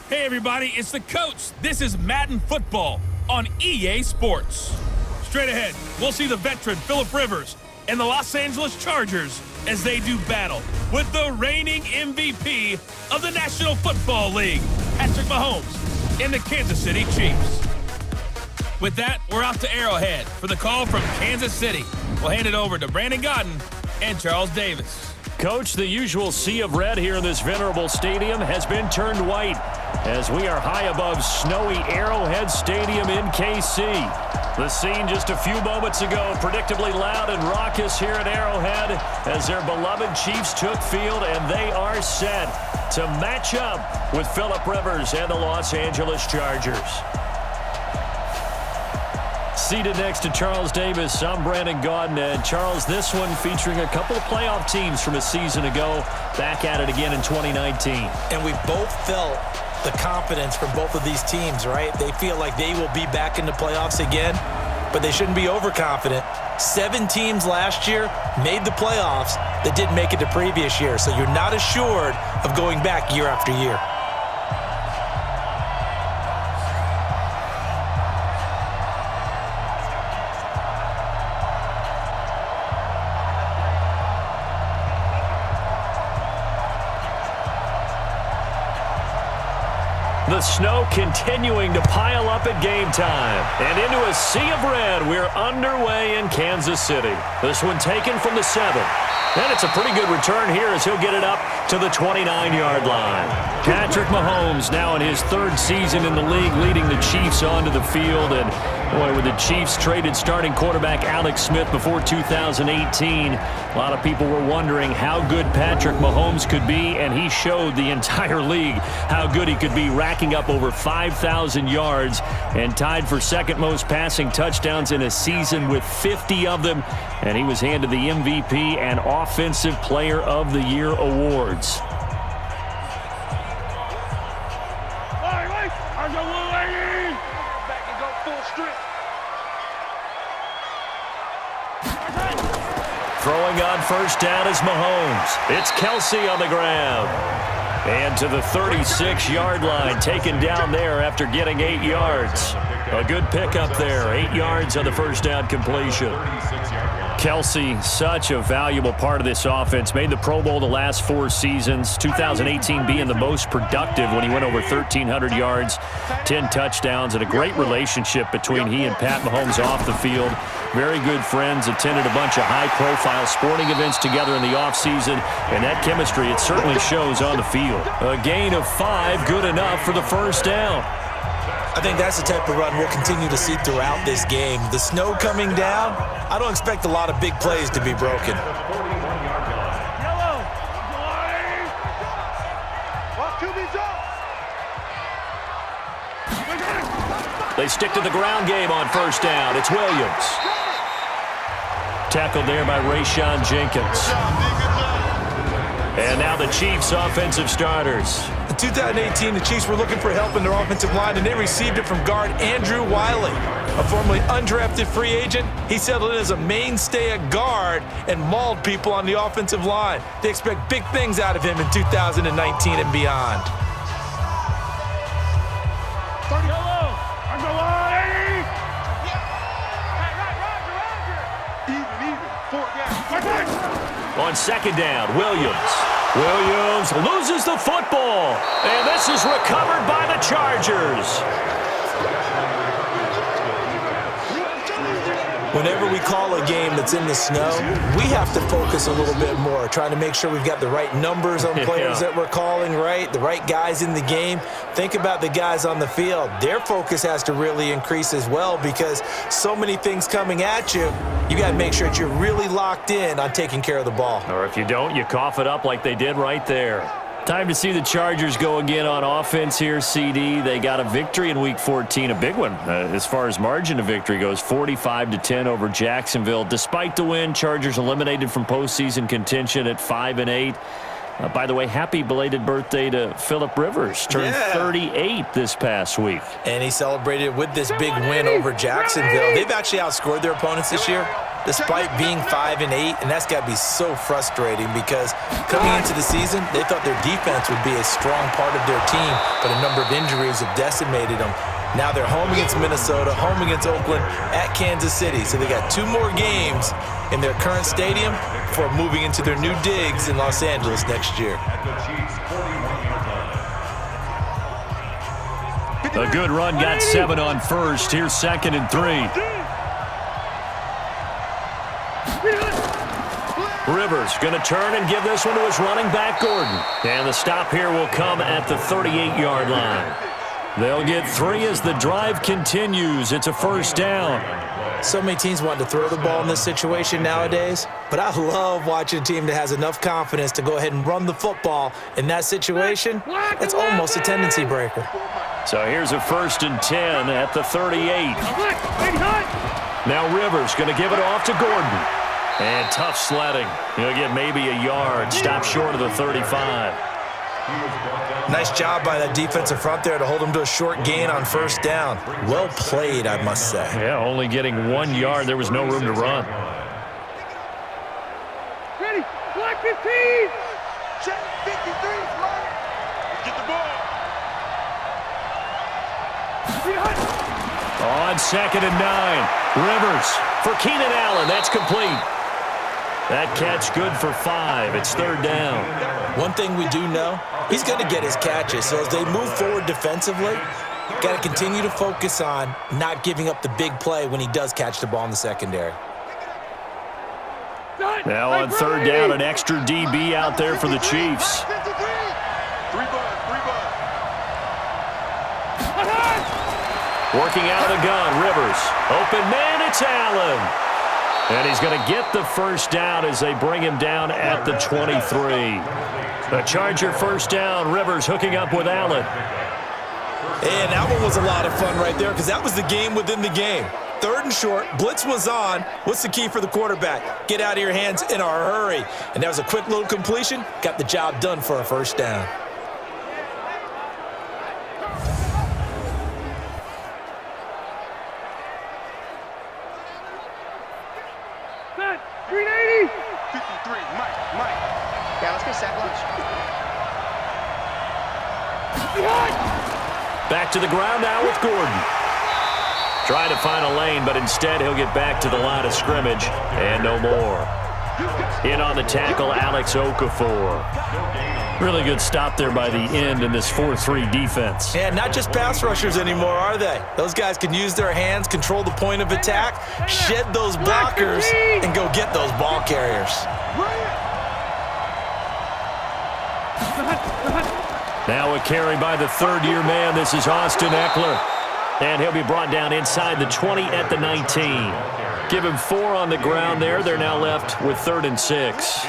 Hey everybody, it's the coach. This is Madden Football on EA Sports. Straight ahead, we'll see the veteran Phillip Rivers and the Los Angeles Chargers as they do battle with the reigning MVP of the National Football League, Patrick Mahomes, and the Kansas City Chiefs. With that, we're off to Arrowhead for the call from Kansas City. We'll hand it over to Brandon Godden and Charles Davis. Coach, the usual sea of red here in this venerable stadium has been turned white as we are high above snowy Arrowhead Stadium in KC. The scene just a few moments ago, predictably loud and raucous here at Arrowhead as their beloved Chiefs took field, and they are set to match up with Phillip Rivers and the Los Angeles Chargers. Seated next to Charles Davis, I'm Brandon Godden. And Charles, this one featuring a couple of playoff teams from a season ago, back at it again in 2019. And we both felt the confidence from both of these teams, right? They feel like they will be back in the playoffs again, but they shouldn't be overconfident. 7 teams last year made the playoffs that didn't make it the previous year, so you're not assured of going back year after year. The snow continuing to pile up at game time. And into a sea of red, we're underway in Kansas City. This one taken from the 7. And it's a pretty good return here as he'll get it up to the 29-yard line. Patrick Mahomes now in his 3rd season in the league, leading the Chiefs onto the field. And boy, with the Chiefs traded starting quarterback Alex Smith before 2018, a lot of people were wondering how good Patrick Mahomes could be, and he showed the entire league how good he could be, racking up over 5,000 yards and tied for 2nd most passing touchdowns in a season with 50 of them. And he was handed the MVP and Offensive Player of the Year awards. Throwing on first down is Mahomes. It's Kelsey on the ground. And to the 36-yard line, taken down there after getting 8 yards. A good pickup there, 8 yards on the first down completion. Kelsey, such a valuable part of this offense. Made the Pro Bowl the last 4 seasons. 2018 being the most productive when he went over 1,300 yards, 10 touchdowns, and a great relationship between he and Pat Mahomes off the field. Very good friends, attended a bunch of high-profile sporting events together in the offseason, and that chemistry, it certainly shows on the field. A gain of 5, good enough for the first down. I think that's the type of run we'll continue to see throughout this game. The snow coming down, I don't expect a lot of big plays to be broken. They stick to the ground game on first down. It's Williams. Tackled there by Rayshon Jenkins. And now the Chiefs' offensive starters. In 2018, the Chiefs were looking for help in their offensive line, and they received it from guard Andrew Wiley, a formerly undrafted free agent. He settled in as a mainstay at guard and mauled people on the offensive line. They expect big things out of him in 2019 and beyond. On second down, Williams. Williams loses the football, and this is recovered by the Chargers. Whenever we call a game that's in the snow, we have to focus a little bit more, trying to make sure we've got the right numbers on players that we're calling, right? The right guys in the game. Think about the guys on the field. Their focus has to really increase as well because so many things coming at you. You got to make sure that you're really locked in on taking care of the ball. Or if you don't, you cough it up like they did right there. Time to see the Chargers go again on offense here, CD. They got a victory in Week 14, a big one as far as margin of victory goes, 45-10 over Jacksonville. Despite the win, Chargers eliminated from postseason contention at 5-8. By the way, happy belated birthday to Phillip Rivers. Turned 38 this past week. And he celebrated with this big win over Jacksonville. They've actually outscored their opponents this year despite being 5-8, and that's got to be so frustrating because coming into the season, they thought their defense would be a strong part of their team, but a number of injuries have decimated them. Now they're home against Minnesota, home against Oakland, at Kansas City. So they got 2 more games in their current stadium before moving into their new digs in Los Angeles next year. A good run got 7 on first. Here's 2nd and 3. Rivers going to turn and give this one to his running back, Gordon. And the stop here will come at the 38-yard line. They'll get 3 as the drive continues. It's a first down. So many teams want to throw the ball in this situation nowadays, but I love watching a team that has enough confidence to go ahead and run the football in that situation. That's almost a tendency breaker. So here's a 1st and 10 at the 38. Now Rivers going to give it off to Gordon. And tough sledding. He'll get maybe a yard. Stop short of the 35. Nice job by that defensive front there to hold him to a short gain on first down. Well played, I must say. Yeah, only getting 1 yard. There was no room to run. Ready, block 15. Check 53, smart. Get the ball. On 2nd and 9. Rivers for Keenan Allen. That's complete. That catch good for 5. It's 3rd down. One thing we do know, he's going to get his catches. So as they move forward defensively, got to continue to focus on not giving up the big play when he does catch the ball in the secondary. Now on 3rd down, an extra DB out there for the Chiefs. Working out of the gun, Rivers. Open man, it's Allen. And he's going to get the first down as they bring him down at the 23. The Charger first down. Rivers hooking up with Allen. And that one was a lot of fun right there because that was the game within the game. 3rd and short, blitz was on. What's the key for the quarterback? Get out of your hands in a hurry. And that was a quick little completion. Got the job done for a first down. Back to the ground now with Gordon. Trying to find a lane, but instead he'll get back to the line of scrimmage and no more. In on the tackle, Alex Okafor. Really good stop there by the end in this 4-3 defense. Yeah, not just pass rushers anymore, are they? Those guys can use their hands, control the point of attack, shed those blockers, and go get those ball carriers. Now a carry by the 3rd-year man. This is Austin Eckler. And he'll be brought down inside the 20 at the 19. Give him 4 on the ground there. They're now left with 3rd and 6.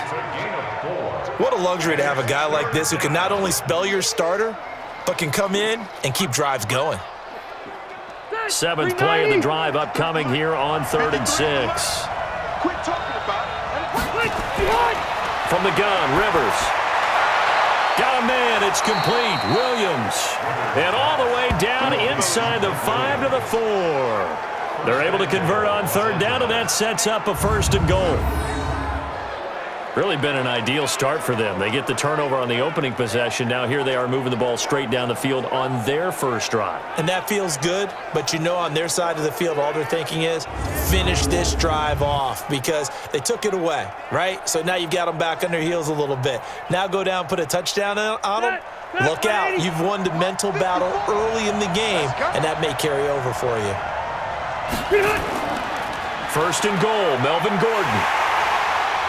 What a luxury to have a guy like this who can not only spell your starter, but can come in and keep drives going. 7th play of the drive upcoming here on 3rd and 6. Quit talking about it. From the gun, Rivers. Got a man, it's complete. Williams. And all the way down inside the 5 to the 4. They're able to convert on 3rd down, and that sets up a 1st and goal. Really been an ideal start for them. They get the turnover on the opening possession. Now here they are moving the ball straight down the field on their first drive. And that feels good, but you know on their side of the field, all they're thinking is finish this drive off because they took it away, right? So now you've got them back on their heels a little bit. Now go down, put a touchdown on them. Look out. You've won the mental battle early in the game, and that may carry over for you. 1st and goal, Melvin Gordon.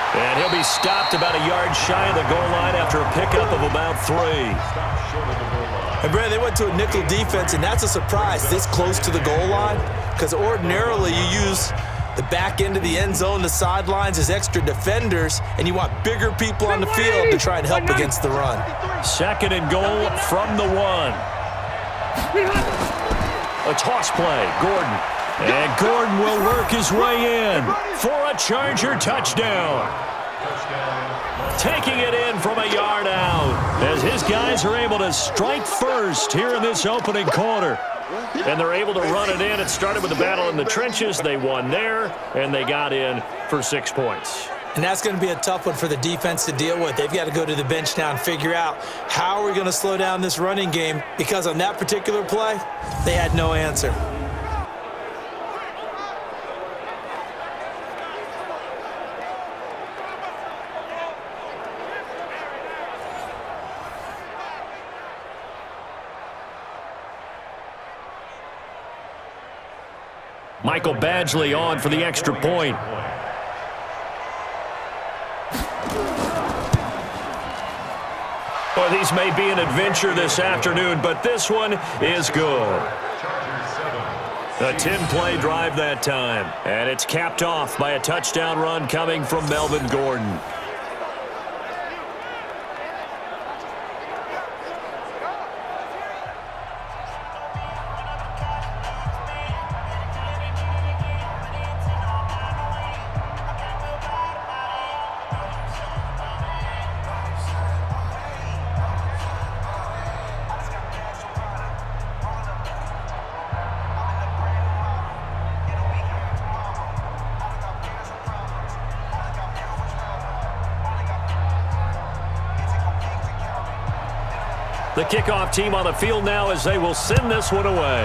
And he'll be stopped about a yard shy of the goal line after a pickup of about 3. And Brad, they went to a nickel defense, and that's a surprise this close to the goal line because ordinarily you use the back end of the end zone, the sidelines as extra defenders, and you want bigger people on the field to try and help against the run. 2nd and goal from the 1. A toss play, Gordon. And Gordon will work his way in for a Charger touchdown. taking it in from a yard out as his guys are able to strike first here in this opening quarter. And they're able to run it in. It started with the battle in the trenches. They won there, and they got in for 6 points. And that's going to be a tough one for the defense to deal with. They've got to go to the bench now and figure out how are we going to slow down this running game, because on that particular play, they had no answer. Michael Badgley on for the extra point. Well, these may be an adventure this afternoon, but this one is good. A 10-play drive that time, and it's capped off by a touchdown run coming from Melvin Gordon. The kickoff team on the field now as they will send this one away.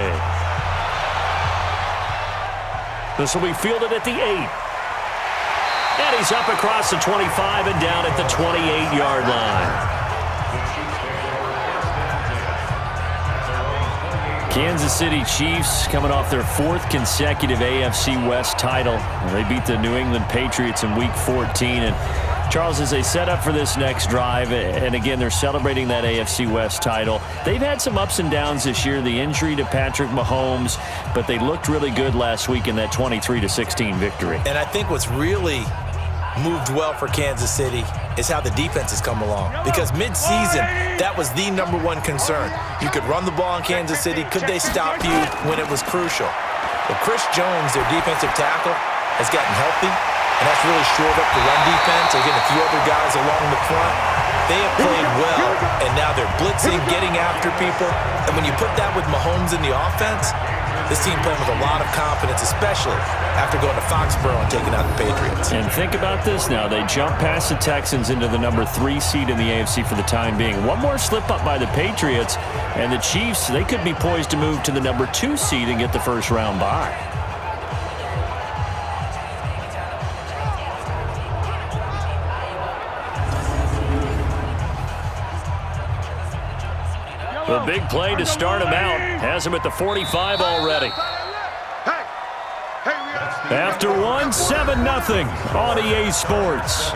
This will be fielded at the 8. And he's up across the 25 and down at the 28-yard line. Kansas City Chiefs coming off their 4th consecutive AFC West title. They beat the New England Patriots in Week 14. And Charles, as they set up for this next drive, and again, they're celebrating that AFC West title. They've had some ups and downs this year, the injury to Patrick Mahomes, but they looked really good last week in that 23-16 victory. And I think what's really moved well for Kansas City is how the defense has come along. Because mid-season, that was the #1 concern. You could run the ball in Kansas City. Could they stop you when it was crucial? Well, Chris Jones, their defensive tackle, has gotten healthy. And that's really shored up the run defense. Again, a few other guys along the front. They have played well, and now they're blitzing, getting after people. And when you put that with Mahomes in the offense, this team playing with a lot of confidence, especially after going to Foxborough and taking out the Patriots. And think about this now. They jump past the Texans into the #3 seed in the AFC for the time being. One more slip up by the Patriots, and the Chiefs, they could be poised to move to the #2 seed and get the first round bye. The big play to start him out has him at the 45 already. After one, 7-0 on EA Sports.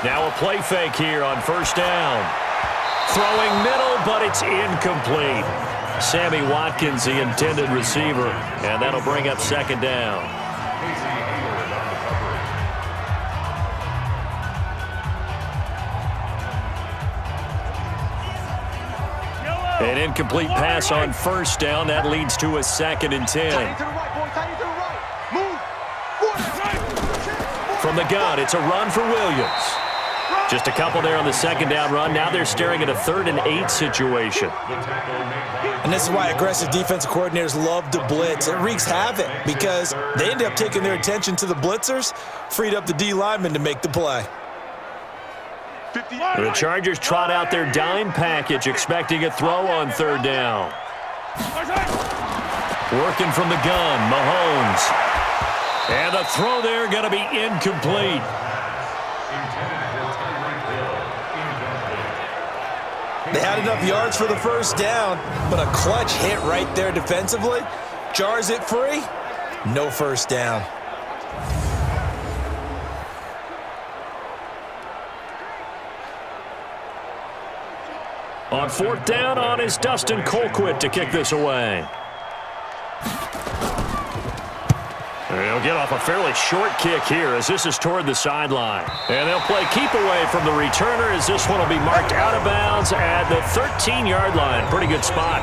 Now a play fake here on first down. Throwing middle, but it's incomplete. Sammy Watkins, the intended receiver, and that'll bring up second down. An incomplete pass on first down. That leads to a 2nd and 10. From the gun, it's a run for Williams. Just a couple there on the 2nd down run. Now they're staring at a 3rd and 8 situation. And this is why aggressive defensive coordinators love to blitz. It wreaks havoc because they end up taking their attention to the blitzers, freed up the D lineman to make the play. The Chargers trot out their dime package, expecting a throw on 3rd down. Working from the gun, Mahomes. And the throw there going to be incomplete. They had enough yards for the first down, but a clutch hit right there defensively jars it free. No first down. On fourth down on is Dustin Colquitt to kick this away. He'll get off a fairly short kick here as this is toward the sideline. And they'll play keep away from the returner as this one will be marked out of bounds at the 13-yard line. Pretty good spot.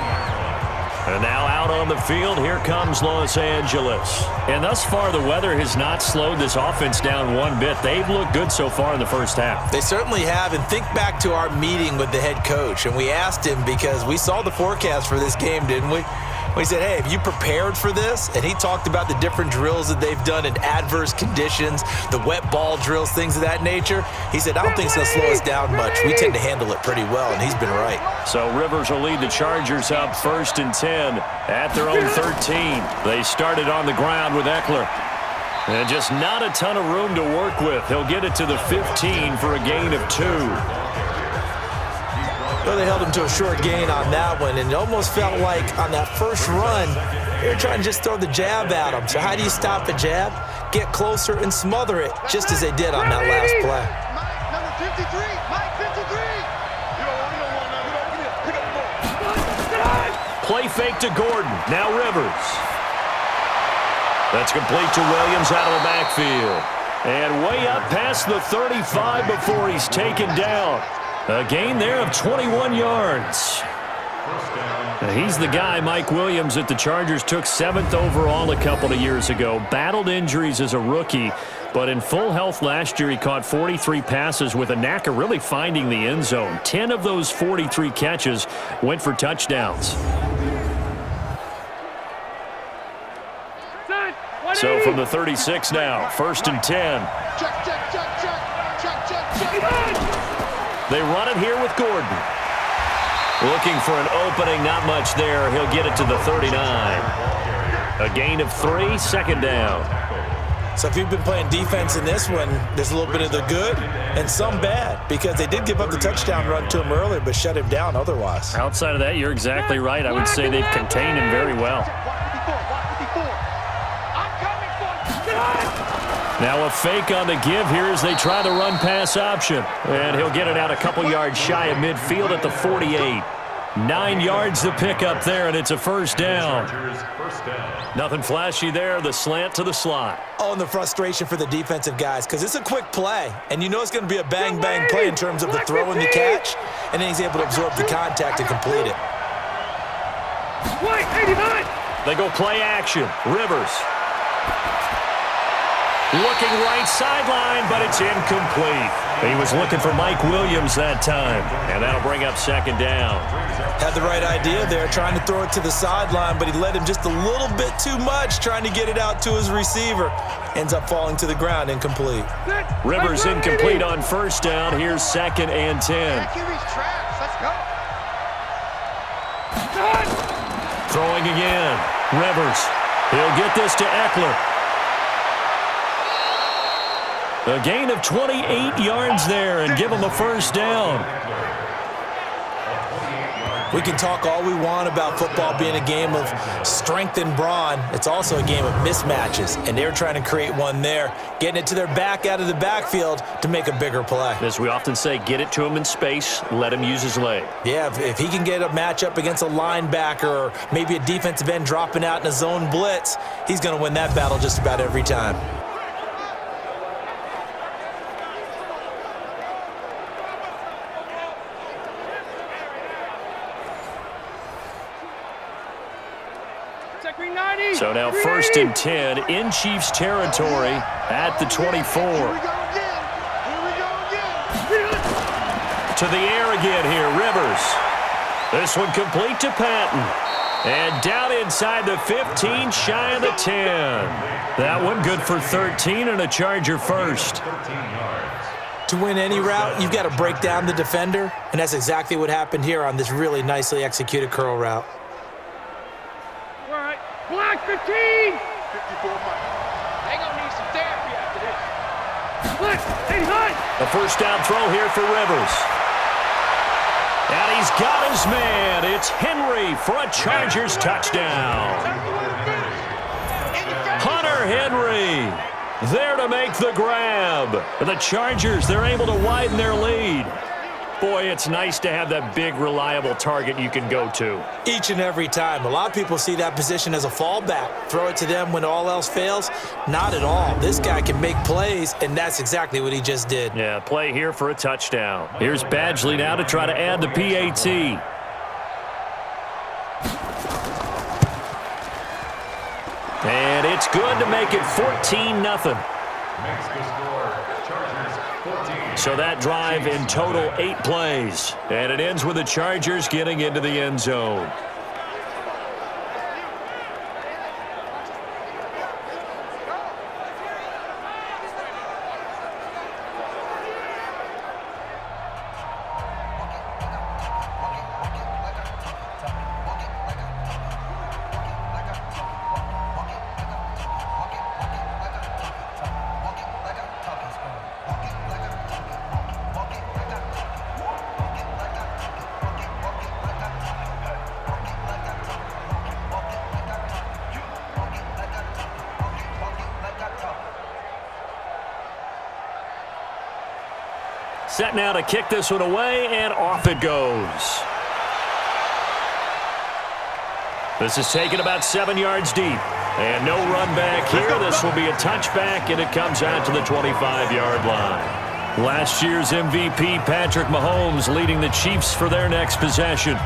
And now out on the field, here comes Los Angeles. And thus far, the weather has not slowed this offense down one bit. They've looked good so far in the first half. They certainly have. And think back to our meeting with the head coach. And we asked him because we saw the forecast for this game, didn't we? We said, hey, have you prepared for this? And he talked about the different drills that they've done in adverse conditions, the wet ball drills, things of that nature. He said, I don't think it's going to slow us down much. We tend to handle it pretty well, and he's been right. So Rivers will lead the Chargers up 1st and 10 at their own 13. They started on the ground with Eckler. And just not a ton of room to work with. He'll get it to the 15 for a gain of 2. Well, they held him to a short gain on that one, and it almost felt like on that first run, they were trying to just throw the jab at him. So how do you stop a jab? Get closer and smother it, just as they did on that last play. Mike, number 53. Mike, 53. Play fake to Gordon. Now Rivers. That's complete to Williams out of the backfield. And way up past the 35 before he's taken down. A gain there of 21 yards. He's the guy, Mike Williams, that the Chargers took 7th overall a couple of years ago. Battled injuries as a rookie, but in full health last year, he caught 43 passes with a knack of really finding the end zone. 10 of those 43 catches went for touchdowns. So from the 36 now, 1st and 10. Check. They run it here with Gordon. Looking for an opening, not much there. He'll get it to the 39. A gain of 3, 2nd down. So if you've been playing defense in this one, there's a little bit of the good and some bad, because they did give up the touchdown run to him earlier, but shut him down otherwise. Outside of that, you're exactly right. I would say they've contained him very well. Now a fake on the give here as they try the run-pass option. And he'll get it out a couple yards shy of midfield at the 48. 9 yards to pick up there, and it's a 1st down. Nothing flashy there, the slant to the slot. Oh, and the frustration for the defensive guys, because it's a quick play, and you know it's going to be a bang-bang play in terms of the throw and the catch, and then he's able to absorb the contact and complete it. They go play action. Rivers. Looking right sideline, but it's incomplete. He was looking for Mike Williams that time, and that'll bring up 2nd down. Had the right idea there, trying to throw it to the sideline, but he led him just a little bit too much, trying to get it out to his receiver. Ends up falling to the ground, incomplete. Rivers incomplete on 1st down. Here's 2nd and 10. Let's go. Throwing again. Rivers. He'll get this to Eckler. A gain of 28 yards there and give him a 1st down. We can talk all we want about football being a game of strength and brawn. It's also a game of mismatches, and they're trying to create one there, getting it to their back out of the backfield to make a bigger play. As we often say, get it to him in space, let him use his leg. Yeah, if he can get a matchup against a linebacker or maybe a defensive end dropping out in a zone blitz, he's going to win that battle just about every time. So now 1st and 10 in Chiefs territory at the 24. To the air again here, Rivers. This one complete to Patton. And down inside the 15, shy of the 10. That one good for 13 and a Charger 1st. To win any route, you've got to break down the defender, and that's exactly what happened here on this really nicely executed curl route. Black 15! 54 Mike. They gonna need some therapy after this. Black 89! A 1st down throw here for Rivers. And he's got his man. It's Henry for a Chargers touchdown. Hunter Henry there to make the grab. The Chargers, they're able to widen their lead. Boy, it's nice to have that big, reliable target you can go to. Each and every time. A lot of people see that position as a fallback. Throw it to them when all else fails. Not at all. This guy can make plays, and that's exactly what he just did. Yeah, play here for a touchdown. Here's Badgley now to try to add the PAT. And it's good to make it 14-0. So that drive in total 8 plays. And it ends with the Chargers getting into the end zone. Set now to kick this one away, and off it goes. This is taken about 7 yards deep. And no run back here. This will be a touchback, and it comes out to the 25-yard line. Last year's MVP, Patrick Mahomes, leading the Chiefs for their next possession.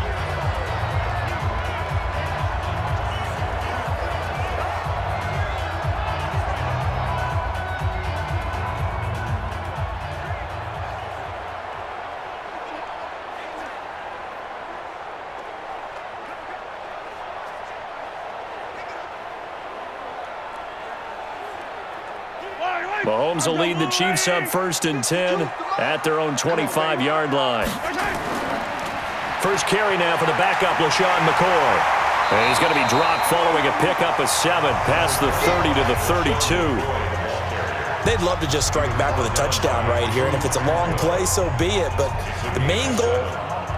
Mahomes will lead the Chiefs up 1st and 10 at their own 25-yard line. First carry now for the backup, LaShawn McCoy. And he's going to be dropped following a pickup of 7 past the 30 to the 32. They'd love to just strike back with a touchdown right here, and if it's a long play, so be it. But the main goal,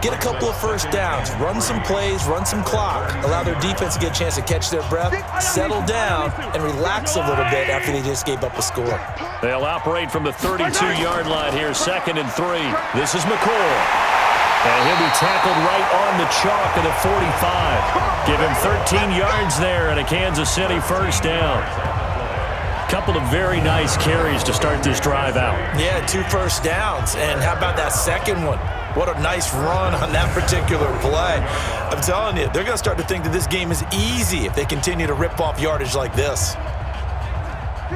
get a couple of first downs, run some plays, run some clock, allow their defense to get a chance to catch their breath, settle down, and relax a little bit after they just gave up a score. They'll operate from the 32-yard line here, 2nd and 3. This is McCoy. And he'll be tackled right on the chalk of the 45. Give him 13 yards there and a Kansas City first down. Couple of very nice carries to start this drive out. Yeah, 2 first downs. And how about that second one? What a nice run on that particular play. I'm telling you, they're going to start to think that this game is easy if they continue to rip off yardage like this.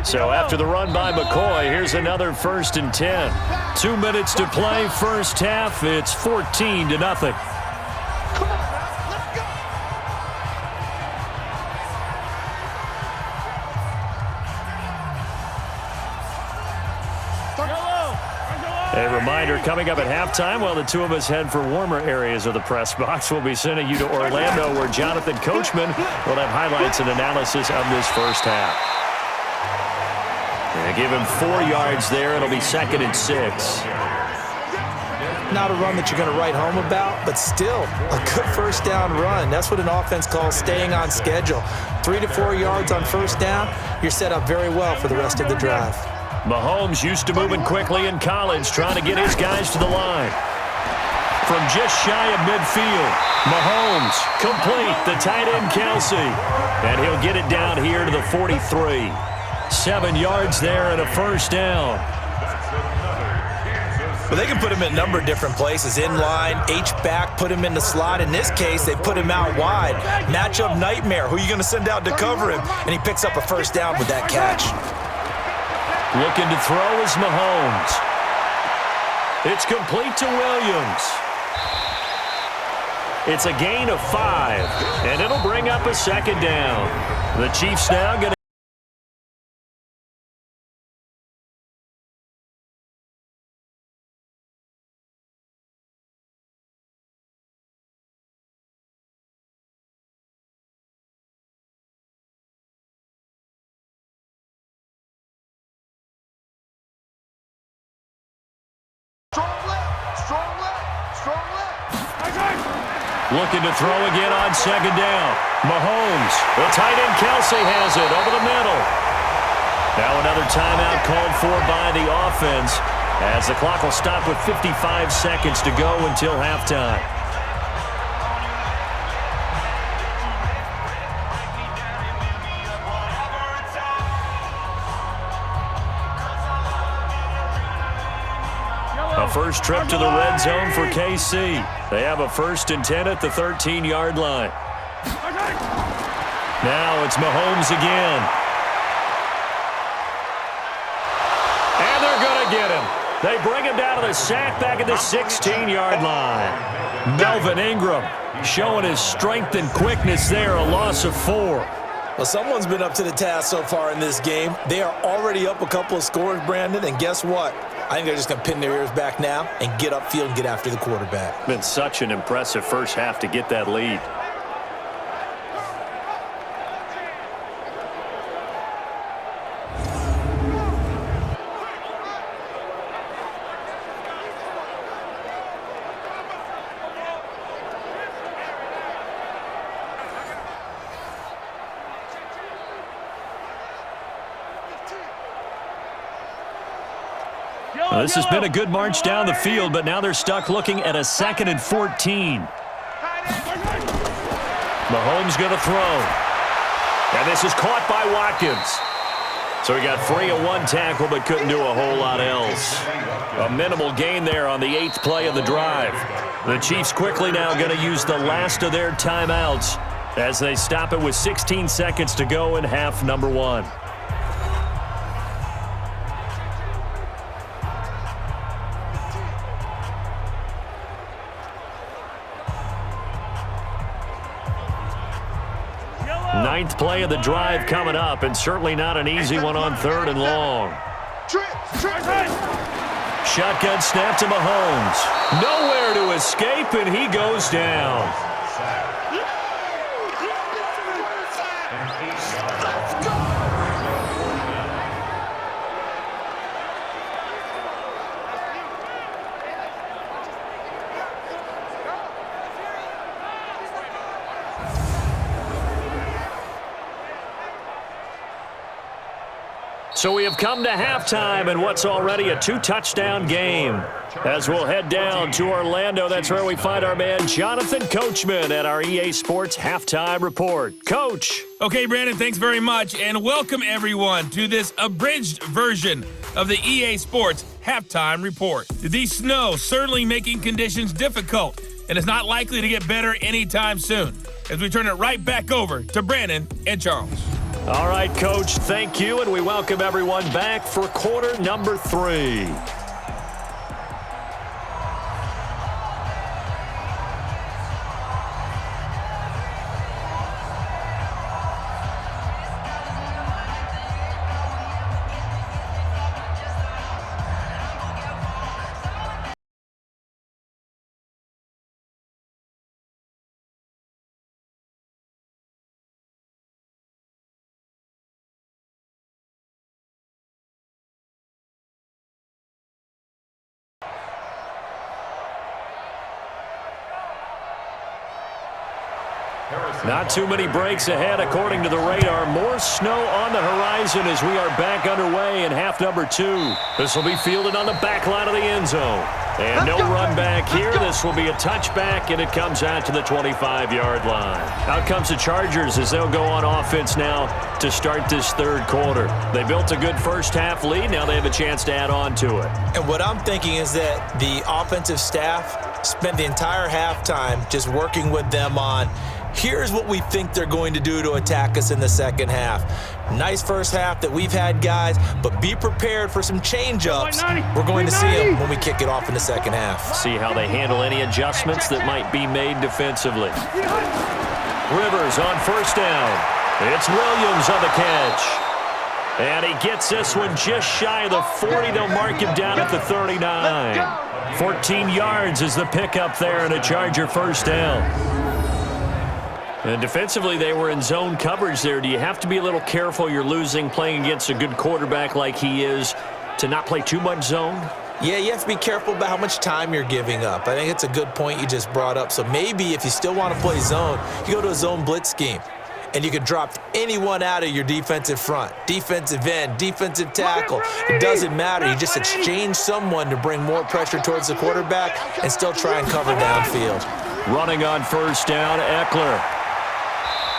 So after the run by McCoy, here's another 1st and 10. 2 minutes to play, first half. It's 14-0. A reminder, coming up at halftime, while the two of us head for warmer areas of the press box, we'll be sending you to Orlando, where Jonathan Coachman will have highlights and analysis of this first half. And give him 4 yards there. It'll be 2nd and 6. Not a run that you're going to write home about, but still a good first down run. That's what an offense calls staying on schedule. 3 to 4 yards on first down, you're set up very well for the rest of the drive. Mahomes used to moving quickly in college, trying to get his guys to the line. From just shy of midfield, Mahomes complete, the tight end Kelsey. And he'll get it down here to the 43. 7 yards there and a first down. Well, they can put him in a number of different places. In line, H-back, put him in the slot. In this case, they put him out wide. Matchup nightmare. Who are you going to send out to cover him? And he picks up a first down with that catch. Looking to throw is Mahomes. It's complete to Williams. It's a gain of 5, and it'll bring up a 2nd down. The Chiefs now going to looking to throw again on 2nd down. Mahomes, the tight end Kelsey has it over the middle. Now another timeout called for by the offense. as the clock will stop with 55 seconds to go until halftime. A first trip to the red zone for KC. They have a 1st and 10 at the 13-yard line. Now it's Mahomes again. And they're going to get him. They bring him down to the sack back at the 16-yard line. Melvin Ingram showing his strength and quickness there, a loss of 4. Well, someone's been up to the task so far in this game. They are already up a couple of scores, Brandon, and guess what? I think they're just going to pin their ears back now and get upfield and get after the quarterback. Been such an impressive first half to get that lead. Well, this has been a good march down the field, but now they're stuck looking at a 2nd and 14. Mahomes going to throw. And this is caught by Watkins. So he got free of 1 tackle, but couldn't do a whole lot else. A minimal gain there on the 8th play of the drive. The Chiefs quickly now going to use the last of their timeouts as they stop it with 16 seconds to go in half number 1. Ninth play of the drive coming up, and certainly not an easy one on 3rd and long. Shotgun snap to Mahomes. Nowhere to escape, and he goes down. So we have come to halftime in what's already a 2-touchdown game. As we'll head down to Orlando, that's where we find our man Jonathan Coachman at our EA Sports Halftime Report. Coach. Okay, Brandon, thanks very much, and welcome everyone to this abridged version of the EA Sports Halftime Report. The snow certainly making conditions difficult, and it's not likely to get better anytime soon, as we turn it right back over to Brandon and Charles. All right, Coach, thank you, and we welcome everyone back for quarter number 3. Not too many breaks ahead according to the radar. More snow on the horizon as we are back underway in half number 2. This will be fielded on the back line of the end zone. And no run back here. This will be a touchback, and it comes out to the 25-yard line. Out comes the Chargers as they'll go on offense now to start this 3rd quarter. They built a good first half lead. Now they have a chance to add on to it. And what I'm thinking is that the offensive staff spent the entire halftime just working with them on here's what we think they're going to do to attack us in the second half. Nice first half that we've had, guys, but be prepared for some change-ups. We're going to see them when we kick it off in the second half. See how they handle any adjustments that might be made defensively. Rivers on first down. It's Williams on the catch. And he gets this one just shy of the 40. They'll mark him down at the 39. 14 yards is the pickup there and a Charger first down. And defensively, they were in zone coverage there. Do you have to be a little careful? You're losing playing against a good quarterback like he is to not play too much zone? Yeah, you have to be careful about how much time you're giving up. I think it's a good point you just brought up. So maybe if you still want to play zone, you go to a zone blitz scheme. and you can drop anyone out of your defensive front. Defensive end, defensive tackle. It doesn't matter. You just exchange someone to bring more pressure towards the quarterback and still try and cover downfield. Running on first down, Eckler.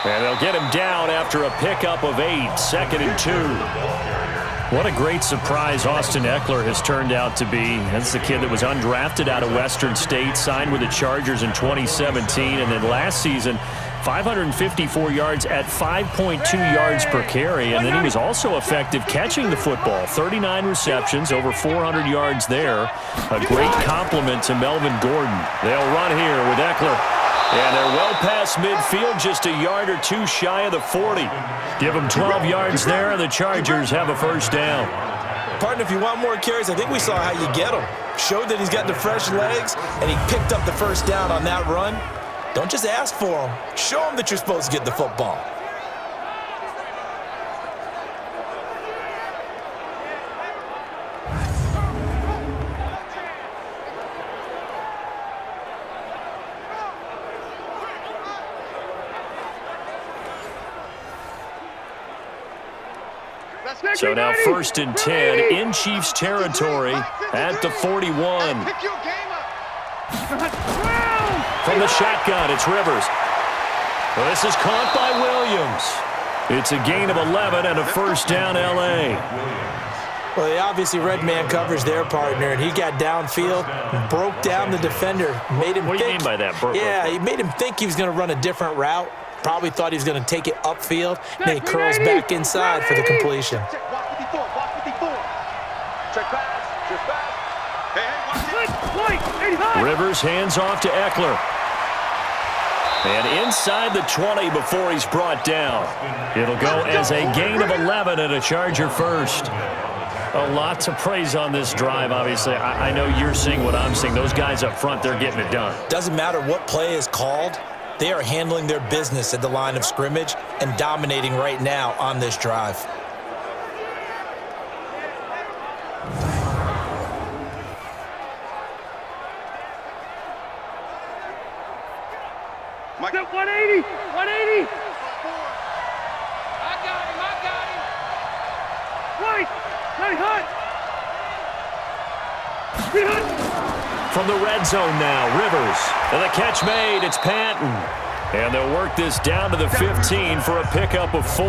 And they'll get him down after a pickup of 8, 2nd and 2. What a great surprise Austin Eckler has turned out to be. That's the kid that was undrafted out of Western State, signed with the Chargers in 2017, and then last season, 554 yards at 5.2 yards per carry, and then he was also effective catching the football. 39 receptions, over 400 yards there. A great compliment to Melvin Gordon. They'll run here with Eckler. And they're well past midfield, just a yard or two shy of the 40. Give them 12 yards there, and the Chargers have a first down. Partner, if you want more carries, I think we saw how you get them. Showed that he's got the fresh legs, and he picked up the first down on that run. Don't just ask for them. Show them that you're supposed to get the football. So now 1st and 10 in Chiefs territory at the 41. From the shotgun, it's Rivers. Well, this is caught by Williams. It's a gain of 11 and a first down, L.A. Well, they obviously read man coverage their partner, and he got downfield, broke down the defender, made him think. What do you mean by that? Yeah, he made him think he was going to run a different route. Probably thought he was going to take it upfield. Then he curls back inside for the completion. Rivers hands off to Eckler. And inside the 20 before he's brought down. It'll go as a gain of 11 and a Charger first. A lot to praise on this drive, obviously. I know you're seeing what I'm seeing. Those guys up front, they're getting it done. Doesn't matter what play is called. They are handling their business at the line of scrimmage and dominating right now on this drive. Mike, 180! 180! I got him! Right! Right, hot! From the red zone now, Rivers. And the catch made, it's Patton. And they'll work this down to the 15 for a pickup of 4.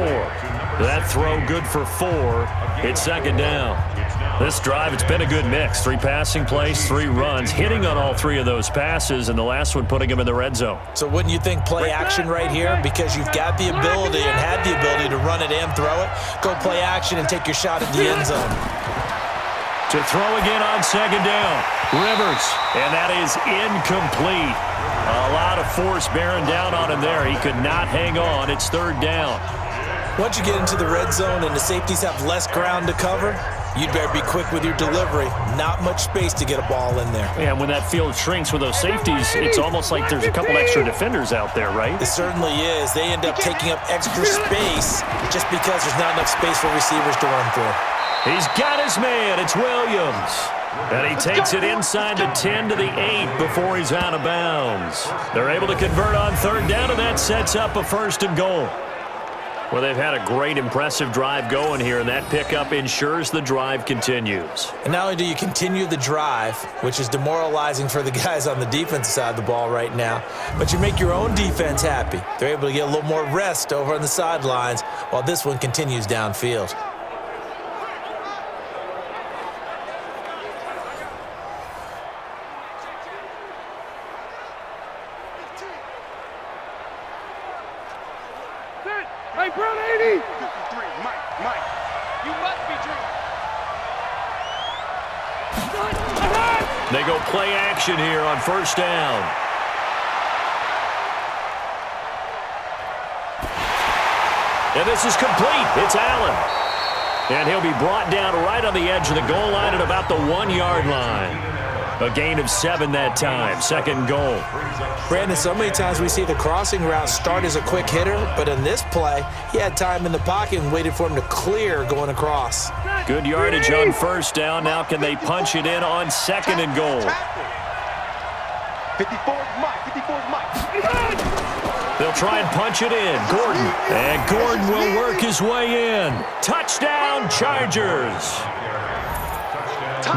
That throw good for 4. It's 2nd down. This drive, it's been a good mix. 3 passing plays, 3 runs, hitting on all 3 of those passes, and the last one putting him in the red zone. So wouldn't you think play action right here? Because you've got the ability and had the ability to run it and throw it. Go play action and take your shot at the end zone. To throw again on 2nd down. Rivers, and that is incomplete. A lot of force bearing down on him there. He could not hang on. It's 3rd down. Once you get into the red zone and the safeties have less ground to cover, you'd better be quick with your delivery. Not much space to get a ball in there. And when that field shrinks with those safeties, it's almost like there's a couple extra defenders out there, right? It certainly is. They end up taking up extra space just because there's not enough space for receivers to run through. He's got his man. It's Williams. And he takes it inside the 10 to the 8 before he's out of bounds. They're able to convert on 3rd down, and that sets up a 1st and goal. Well, they've had a great, impressive drive going here, and that pickup ensures the drive continues. And not only do you continue the drive, which is demoralizing for the guys on the defensive side of the ball right now, but you make your own defense happy. They're able to get a little more rest over on the sidelines while this one continues downfield. Hey, Brown 80! 53, Mike. You must be dreaming. They go play action here on 1st down. And this is complete. It's Allen. And he'll be brought down right on the edge of the goal line at about the 1-yard line. A gain of 7 that time. 2nd goal. Brandon, so many times we see the crossing route start as a quick hitter, but in this play, he had time in the pocket and waited for him to clear going across. Good yardage on 1st down. Now can they punch it in on 2nd and goal? 54 is Mike. 54 is Mike. They'll try and punch it in. Gordon. And Gordon will work his way in. Touchdown, Chargers.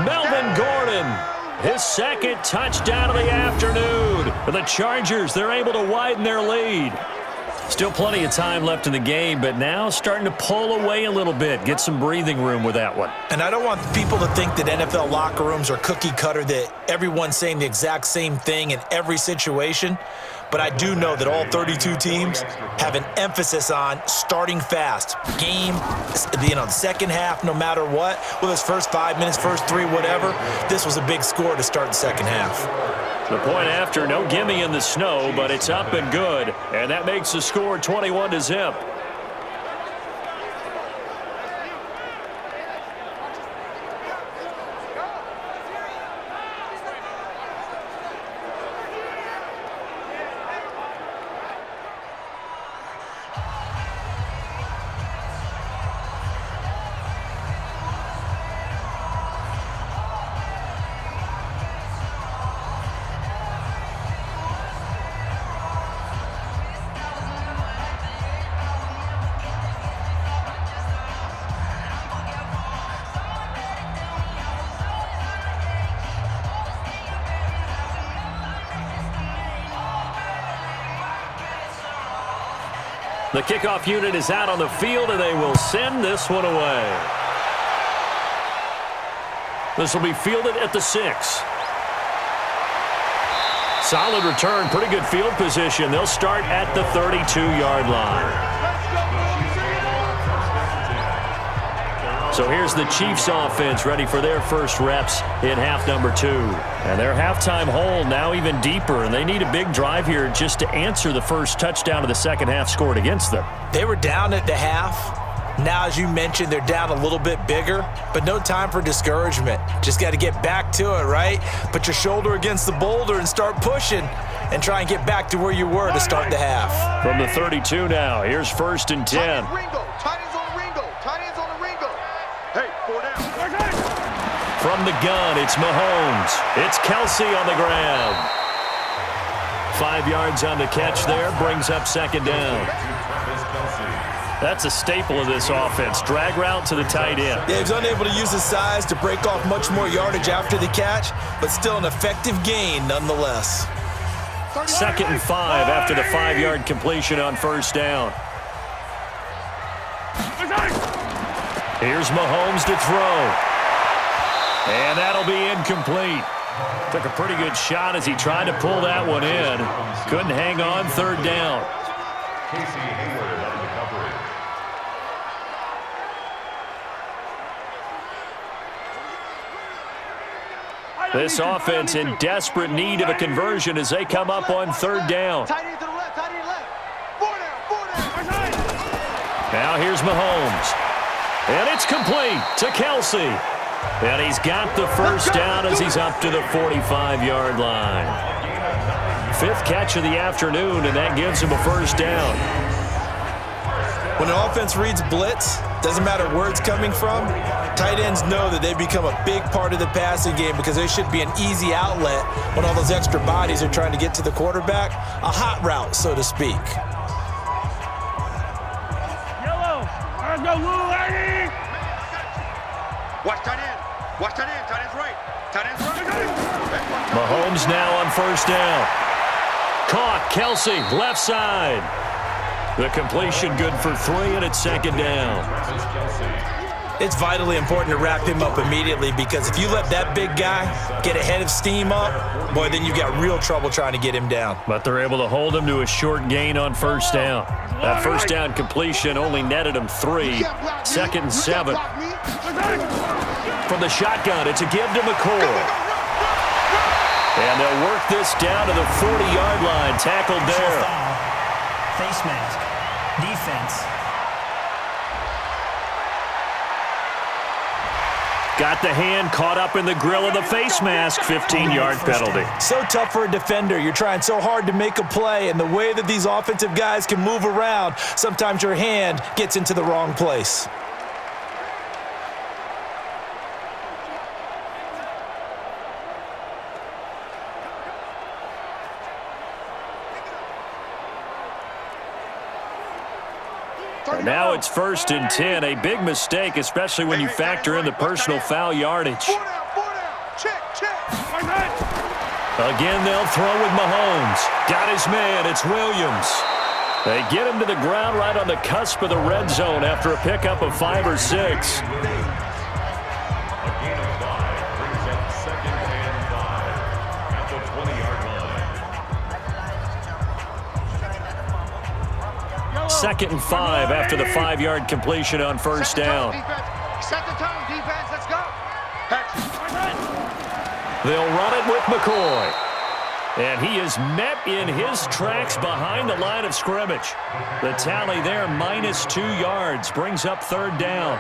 Melvin Gordon, his second touchdown of the afternoon. For the Chargers, they're able to widen their lead. Still plenty of time left in the game, but now starting to pull away a little bit. Get some breathing room with that one. And I don't want people to think that NFL locker rooms are cookie cutter, that everyone's saying the exact same thing in every situation. But I do know that all 32 teams have an emphasis on starting fast. Game, the second half, no matter what, whether it's first 5 minutes, first 3, whatever, this was a big score to start the second half. The point after, no gimme in the snow, but it's up and good. And that makes the score 21-0. The kickoff unit is out on the field, and they will send this one away. This will be fielded at the 6. Solid return, pretty good field position. They'll start at the 32-yard line. So here's the Chiefs offense ready for their first reps in half number 2. And their halftime hole now even deeper, and they need a big drive here just to answer the first touchdown of the second half scored against them. They were down at the half. Now, as you mentioned, they're down a little bit bigger, but no time for discouragement. Just got to get back to it, right? Put your shoulder against the boulder and start pushing and try and get back to where you were to start the half. From the 32 now, here's 1st and 10. From the gun, it's Mahomes. It's Kelsey on the ground. 5 yards on the catch there, brings up second down. That's a staple of this offense. Drag route to the tight end. Yeah, he's unable to use his size to break off much more yardage after the catch, but still an effective gain nonetheless. 2nd and 5 after the 5-yard completion on first down. Here's Mahomes to throw. And that'll be incomplete. Took a pretty good shot as he tried to pull that one in. Couldn't hang on, 3rd down. This offense in desperate need of a conversion as they come up on 3rd down. Now here's Mahomes. And it's complete to Kelsey. And he's got the first down as he's up to the 45-yard line. 5th catch of the afternoon, and that gives him a first down. When an offense reads blitz, doesn't matter where it's coming from, tight ends know that they become a big part of the passing game because they should be an easy outlet when all those extra bodies are trying to get to the quarterback. A hot route, so to speak. Yellow, let's go, Lou, lady! Watch tight end. Watch tight end. Tight end's right. Tight end's right. Mahomes now on first down. Caught. Kelsey, left side. The completion good for 3, and it's 2nd down. It's vitally important to wrap him up immediately because if you let that big guy get a head of steam up, boy, then you got real trouble trying to get him down. But they're able to hold him to a short gain on first down. That first down completion only netted him 3. 2nd and 7. From the shotgun, it's a give to McCoy. And they'll work this down to the 40-yard line. Tackled there. Face mask. Defense. Got the hand caught up in the grill of the face mask. 15-yard penalty. So tough for a defender. You're trying so hard to make a play, and the way that these offensive guys can move around, sometimes your hand gets into the wrong place. And now it's 1st and 10, a big mistake, especially when you factor in the personal foul yardage. 4 down. Check. Again, they'll throw with Mahomes. Got his man. It's Williams. They get him to the ground right on the cusp of the red zone after a pickup of 5 or 6. Second and 5 after the 5-yard completion on first down. Set the tone, defense. Let's go. They'll run it with McCoy. And he is met in his tracks behind the line of scrimmage. The tally there, -2 yards, brings up 3rd down.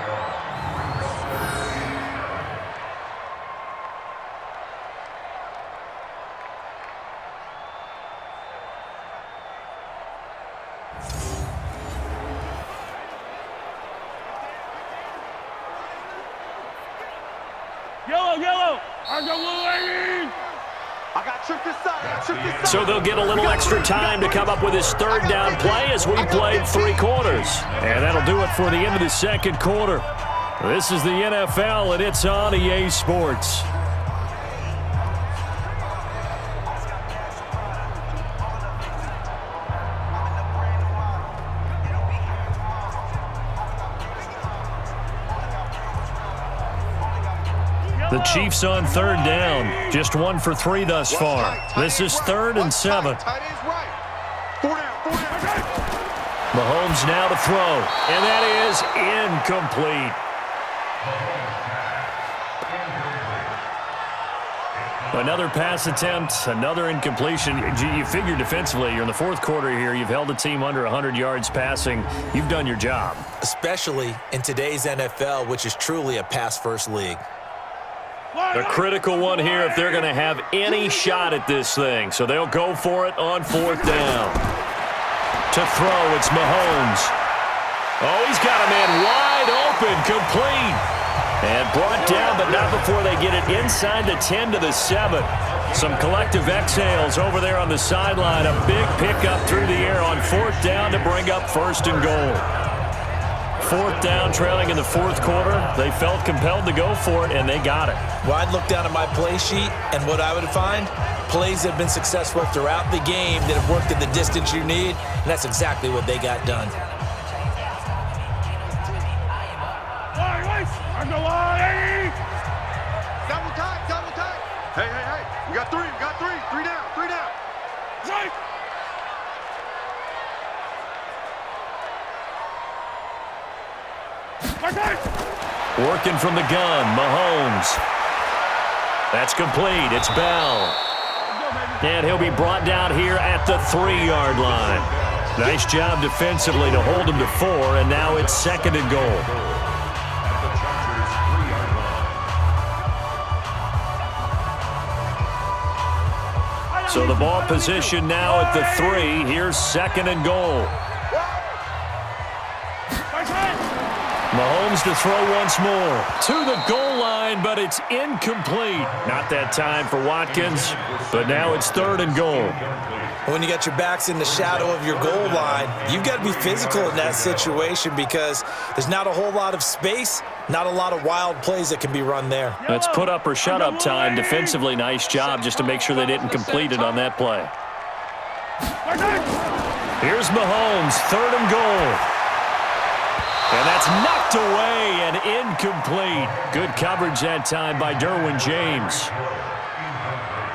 Yellow. I got little lady. I got tripped this side. So they'll get a little extra time to come up with his 3rd down play as we played 3 quarters. And that'll do it for the end of the 2nd quarter. This is the NFL, and it's on EA Sports. The Chiefs on 3rd down. Just 1 for 3 thus far. This is 3rd and 7. Mahomes now to throw. And that is incomplete. Another pass attempt, another incompletion. You figure defensively, you're in the 4th quarter here. You've held the team under 100 yards passing. You've done your job. Especially in today's NFL, which is truly a pass-first league. A critical one here if they're going to have any shot at this thing. So they'll go for it on 4th down. To throw, it's Mahomes. Oh, he's got a man wide open, complete. And brought down, but not before they get it inside the 10 to the 7. Some collective exhales over there on the sideline. A big pickup through the air on 4th down to bring up 1st and goal. 4th down, trailing in the 4th quarter. They felt compelled to go for it, and they got it. Well, I'd look down at my play sheet, and what I would find, plays that have been successful throughout the game that have worked in the distance you need, and that's exactly what they got done. Double tight. Hey. We got 3. 3 down. Right. Working from the gun, Mahomes. That's complete. It's Bell. And he'll be brought down here at the 3-yard line. Nice job defensively to hold him to 4, and now it's 2nd and goal. So the ball position now at the 3. Here's 2nd and goal. Mahomes to throw once more. To the goal line, but it's incomplete. Not that time for Watkins, but now it's 3rd and goal. When you got your backs in the shadow of your goal line, you've got to be physical in that situation because there's not a whole lot of space, not a lot of wild plays that can be run there. It's put up or shut up time. Defensively, nice job just to make sure they didn't complete it on that play. Here's Mahomes, 3rd and goal. And that's knocked away and incomplete. Good coverage that time by Derwin James.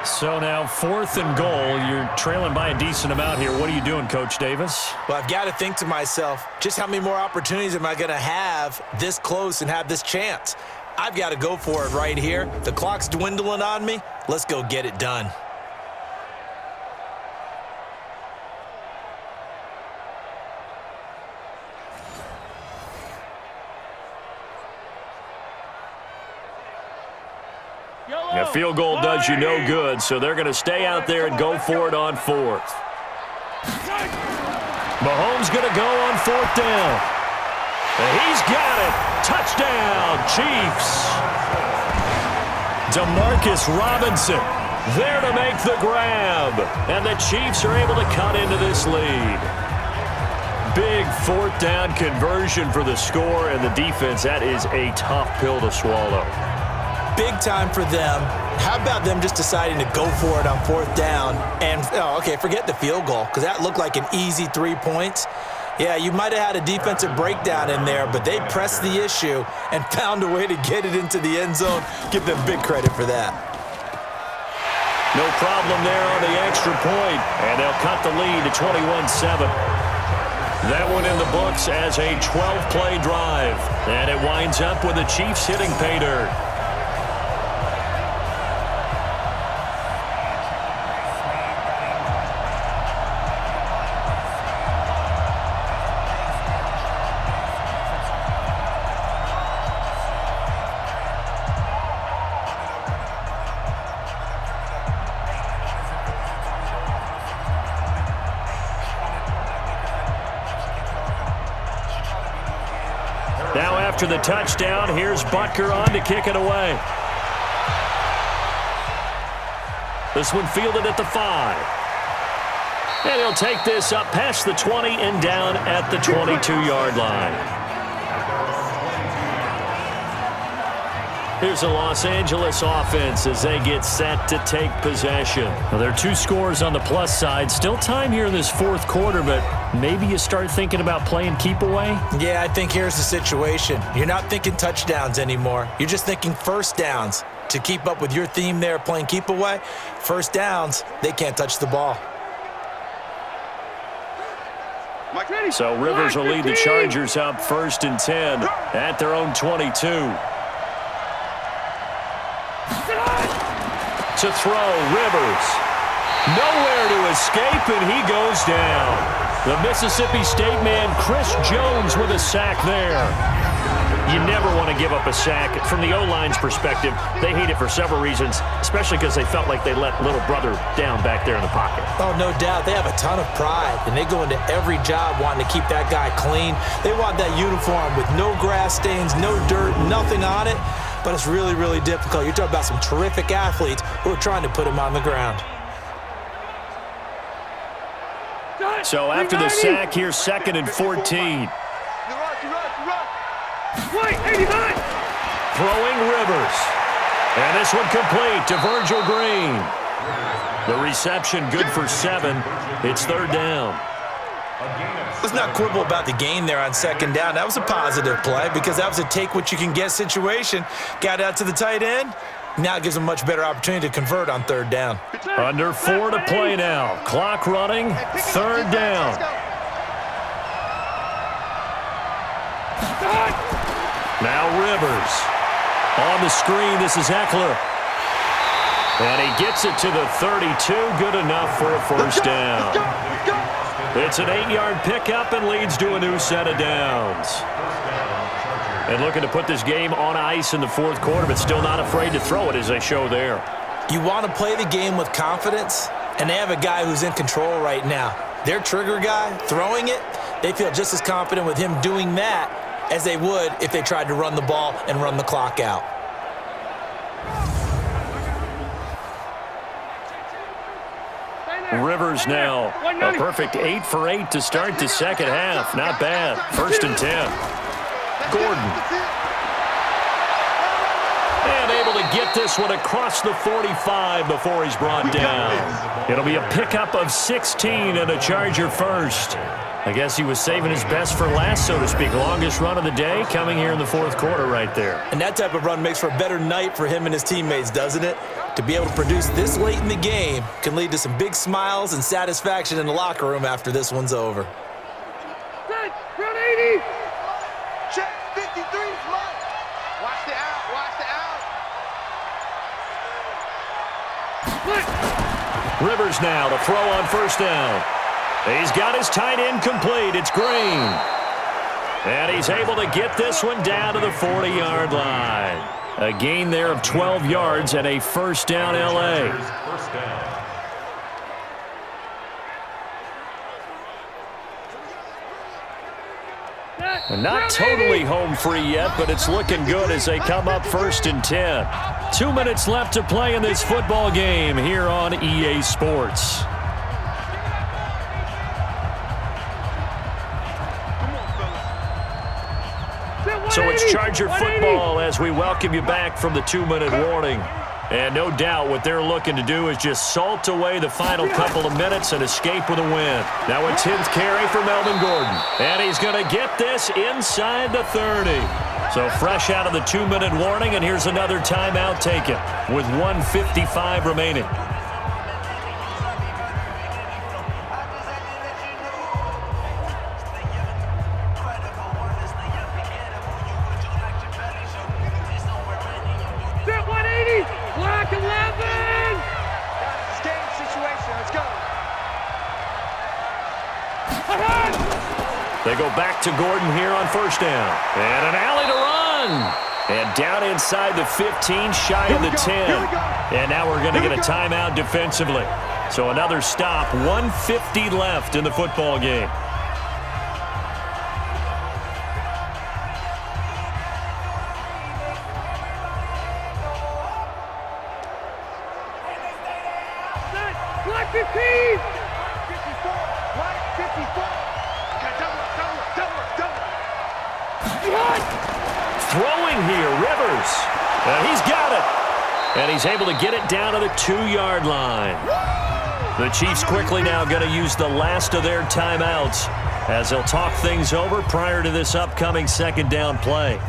So now 4th and goal. You're trailing by a decent amount here. What are you doing, Coach Davis? Well, I've got to think to myself, just how many more opportunities am I going to have this close and have this chance? I've got to go for it right here. The clock's dwindling on me. Let's go get it done. A field goal does you no good, so they're going to stay out there and go for it on 4th. Mahomes going to go on 4th down. And he's got it. Touchdown, Chiefs. Demarcus Robinson there to make the grab. And the Chiefs are able to cut into this lead. Big 4th down conversion for the score, and the defense, that is a tough pill to swallow. Big time for them. How about them just deciding to go for it on 4th down? And, forget the field goal, because that looked like an easy 3 points. Yeah, you might have had a defensive breakdown in there, but they pressed the issue and found a way to get it into the end zone. Give them big credit for that. No problem there on the extra point, and they'll cut the lead to 21-7. That one in the books as a 12-play drive, and it winds up with the Chiefs hitting pay dirt. Now after the touchdown, here's Butker on to kick it away. This one fielded at the 5. And he'll take this up past the 20 and down at the 22-yard line. Here's the Los Angeles offense as they get set to take possession. Well, there are 2 scores on the plus side. Still time here in this 4th quarter, but maybe you start thinking about playing keep away? Yeah, I think here's the situation. You're not thinking touchdowns anymore. You're just thinking first downs. To keep up with your theme there, playing keep away, first downs, they can't touch the ball. So Rivers will lead the Chargers up 1st and 10 at their own 22. To throw, Rivers. Nowhere to escape, and he goes down. The Mississippi State man, Chris Jones, with a sack there. You never want to give up a sack. From the O-line's perspective, they hate it for several reasons, especially because they felt like they let little brother down back there in the pocket. Oh, no doubt. They have a ton of pride, and they go into every job wanting to keep that guy clean. They want that uniform with no grass stains, no dirt, nothing on it. But it's really, really difficult. You're talking about some terrific athletes who are trying to put him on the ground. So after the sack, here's 2nd and 14. Throwing Rivers. And this one complete to Virgil Green. The reception good for 7. It's 3rd down. Let's not quibble about the gain there on 2nd down. That was a positive play because that was a take-what-you-can-get situation. Got out to the tight end. Now it gives them a much better opportunity to convert on 3rd down. Under 4 to play now. Clock running. 3rd down. Now Rivers. On the screen, this is Eckler. And he gets it to the 32. Good enough for a 1st down. It's an 8-yard pickup and leads to a new set of downs. And looking to put this game on ice in the 4th quarter, but still not afraid to throw it as they show there. You want to play the game with confidence, and they have a guy who's in control right now. Their trigger guy, throwing it, they feel just as confident with him doing that as they would if they tried to run the ball and run the clock out. Rivers now, a perfect 8 for 8 to start the 2nd half. Not bad. 1st and 10. Gordon. And able to get this one across the 45 before he's brought down. It'll be a pickup of 16 and a Charger first. I guess he was saving his best for last, so to speak. Longest run of the day coming here in the 4th quarter right there. And that type of run makes for a better night for him and his teammates, doesn't it? To be able to produce this late in the game can lead to some big smiles and satisfaction in the locker room after this one's over. Run 80. Check 53. Watch the out. Watch the out. Rivers now to throw on 1st down. He's got his tight end complete. It's Green. And he's able to get this one down to the 40-yard line. A gain there of 12 yards and a 1st down L.A. And not totally home free yet, but it's looking good as they come up 1st and 10. 2 minutes left to play in this football game here on EA Sports. So it's Charger football as we welcome you back from the 2-minute warning. And no doubt what they're looking to do is just salt away the final couple of minutes and escape with a win. Now a 10th carry for Melvin Gordon. And he's going to get this inside the 30. So fresh out of the 2-minute warning, and here's another timeout taken with 1:55 remaining. They go back to Gordon here on first down. And an alley to run. And down inside the 15, shy of the 10. And now we're going to get a timeout defensively. So another stop, 1:50 left in the football game. Black 15! 54! Black 54! Throwing here, Rivers. And he's got it. And he's able to get it down to the 2-yard line. The Chiefs quickly now going to use the last of their timeouts as they'll talk things over prior to this upcoming second down play.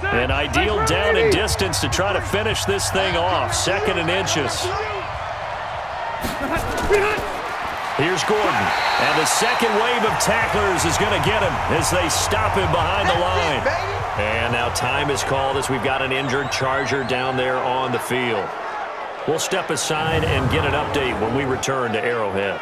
An ideal down and distance to try to finish this thing off. 2nd and inches. Here's Gordon. And the second wave of tacklers is going to get him as they stop him behind the line. And now time is called as we've got an injured Charger down there on the field. We'll step aside and get an update when we return to Arrowhead.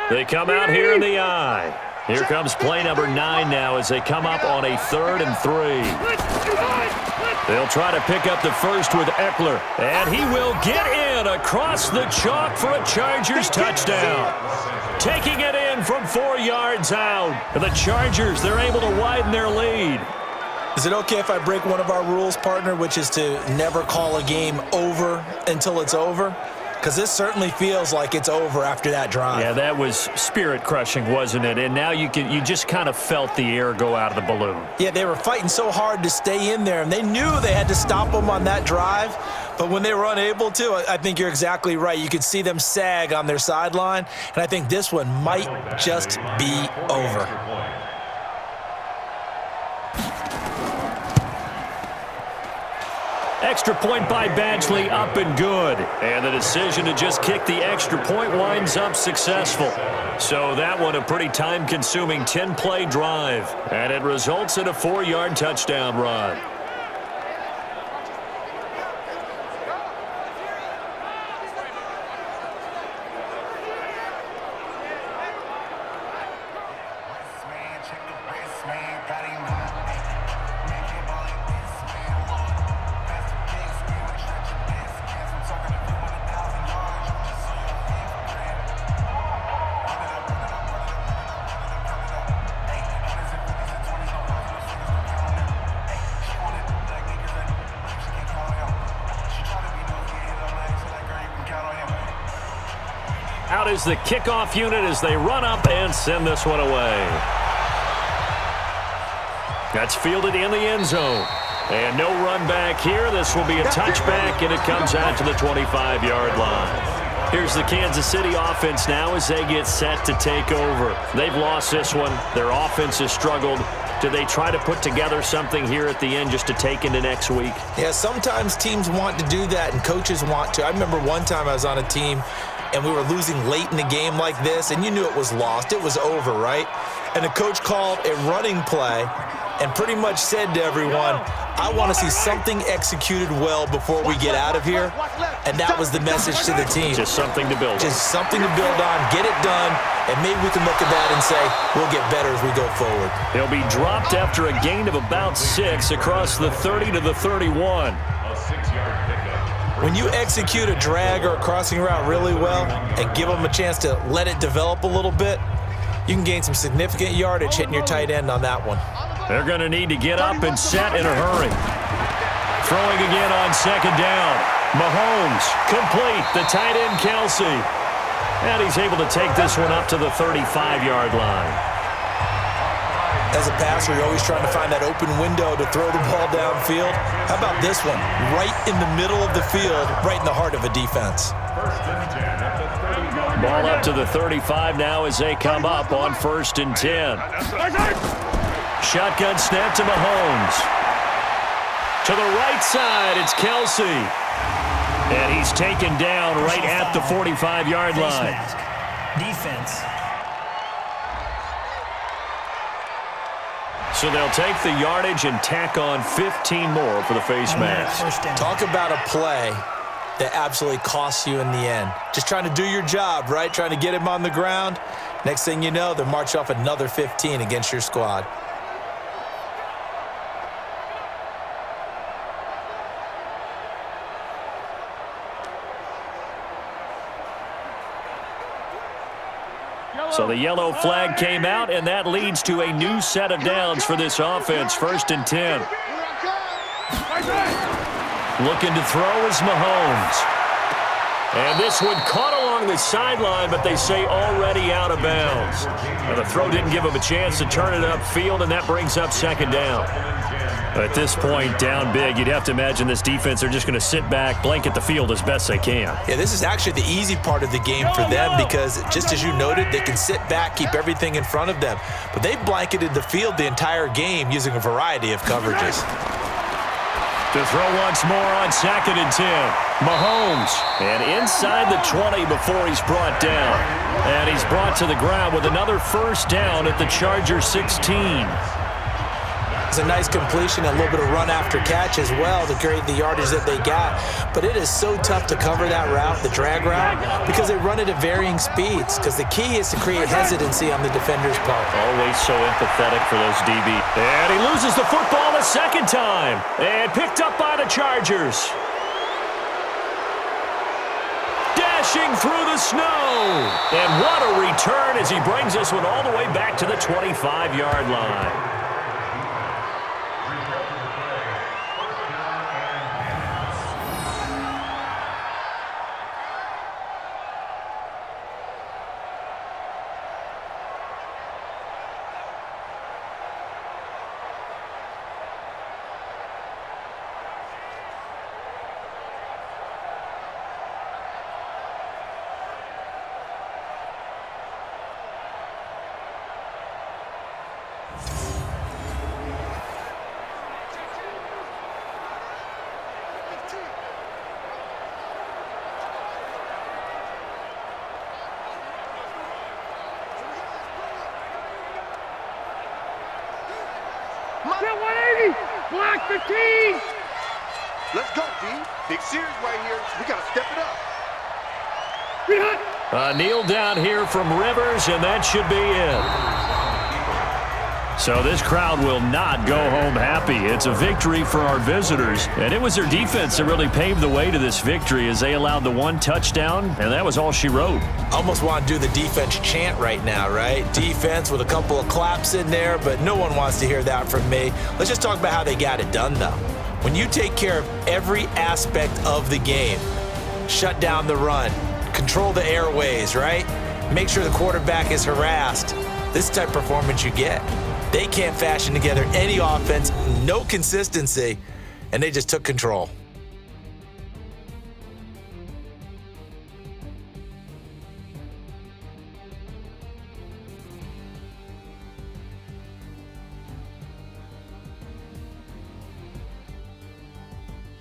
They come out here in the eye. Here comes play number 9 now as they come up on a 3rd and 3. They'll try to pick up the first with Eckler. And he will get in across the chalk for a Chargers touchdown. Taking it in from 4 yards out. The Chargers, they're able to widen their lead. Is it okay if I break one of our rules, partner, which is to never call a game over until it's over? Because this certainly feels like it's over after that drive. Yeah, that was spirit-crushing, wasn't it? And now you just kind of felt the air go out of the balloon. Yeah, they were fighting so hard to stay in there, and they knew they had to stop them on that drive. But when they were unable to, I think you're exactly right. You could see them sag on their sideline, and I think this one might just be over. Extra point by Badgley, up and good. And the decision to just kick the extra point winds up successful. So that one a pretty time-consuming 10-play drive. And it results in a 4-yard touchdown run. Out is the kickoff unit as they run up and send this one away. That's fielded in the end zone. And no run back here. This will be a touchback, and it comes out to the 25-yard line. Here's the Kansas City offense now as they get set to take over. They've lost this one. Their offense has struggled. Do they try to put together something here at the end just to take into next week? Yeah, sometimes teams want to do that, and coaches want to. I remember one time I was on a team, and we were losing late in the game like this, and you knew it was lost. It was over, right? And the coach called a running play and pretty much said to everyone, I want to see something executed well before we get out of here. And that was the message to the team. Just something to build on. Just something to build on, get it done, and maybe we can look at that and say, we'll get better as we go forward. He'll be dropped after a gain of about 6 across the 30 to the 31. When you execute a drag or a crossing route really well and give them a chance to let it develop a little bit, you can gain some significant yardage hitting your tight end on that one. They're going to need to get up and set in a hurry. Throwing again on second down. Mahomes, complete, the tight end Kelsey. And he's able to take this one up to the 35-yard line. As a passer, you're always trying to find that open window to throw the ball downfield. How about this one? Right in the middle of the field, right in the heart of a defense. Ball up to the 35 now as they come up on 1st and 10. Shotgun snap to Mahomes. To the right side, it's Kelsey. And he's taken down right at the 45-yard line. Defense. So they'll take the yardage and tack on 15 more for the face mask. Talk about a play that absolutely costs you in the end. Just trying to do your job, right? Trying to get him on the ground. Next thing you know, they'll march off another 15 against your squad. So the yellow flag came out, and that leads to a new set of downs for this offense. 1st and 10. Looking to throw is Mahomes. And this one caught along the sideline, but they say already out of bounds. And the throw didn't give him a chance to turn it upfield, and that brings up 2nd down. At this point, down big, you'd have to imagine this defense are just going to sit back, blanket the field as best they can. Yeah, this is actually the easy part of the game for them because, just as you noted, they can sit back, keep everything in front of them. But they've blanketed the field the entire game using a variety of coverages. To throw once more on 2nd and 10. Mahomes. And inside the 20 before he's brought down. And he's brought to the ground with another 1st down at the Chargers 16. It's a nice completion, a little bit of run after catch as well to create the yardage that they got. But it is so tough to cover that route, the drag route, because they run it at varying speeds. Because the key is to create hesitancy on the defender's part. Always so empathetic for those DB. And he loses the football a 2nd time. And picked up by the Chargers. Dashing through the snow. And what a return as he brings this one all the way back to the 25-yard line. Get 180! Block 15! Let's go, D. Big series right here. We got to step it up. A kneel down here from Rivers, and that should be it. So this crowd will not go home happy. It's a victory for our visitors, and it was their defense that really paved the way to this victory as they allowed the 1 touchdown, and that was all she wrote. Almost want to do the defense chant right now, right? Defense with a couple of claps in there, but no one wants to hear that from me. Let's just talk about how they got it done, though. When you take care of every aspect of the game, shut down the run, control the airways, right? Make sure the quarterback is harassed. This type of performance you get. They can't fashion together any offense, no consistency, and they just took control.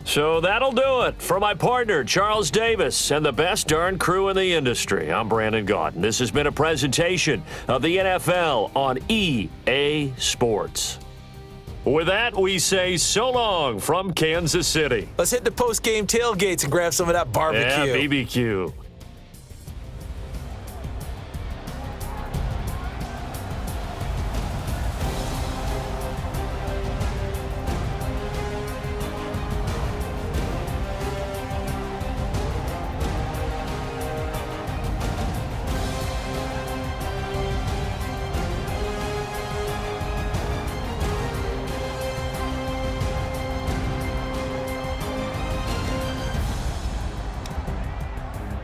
So that'll do it. For my partner, Charles Davis, and the best darn crew in the industry, I'm Brandon Gaudin. This has been a presentation of the NFL on EA Sports. With that, we say so long from Kansas City. Let's hit the post-game tailgates and grab some of that barbecue. Yeah, BBQ.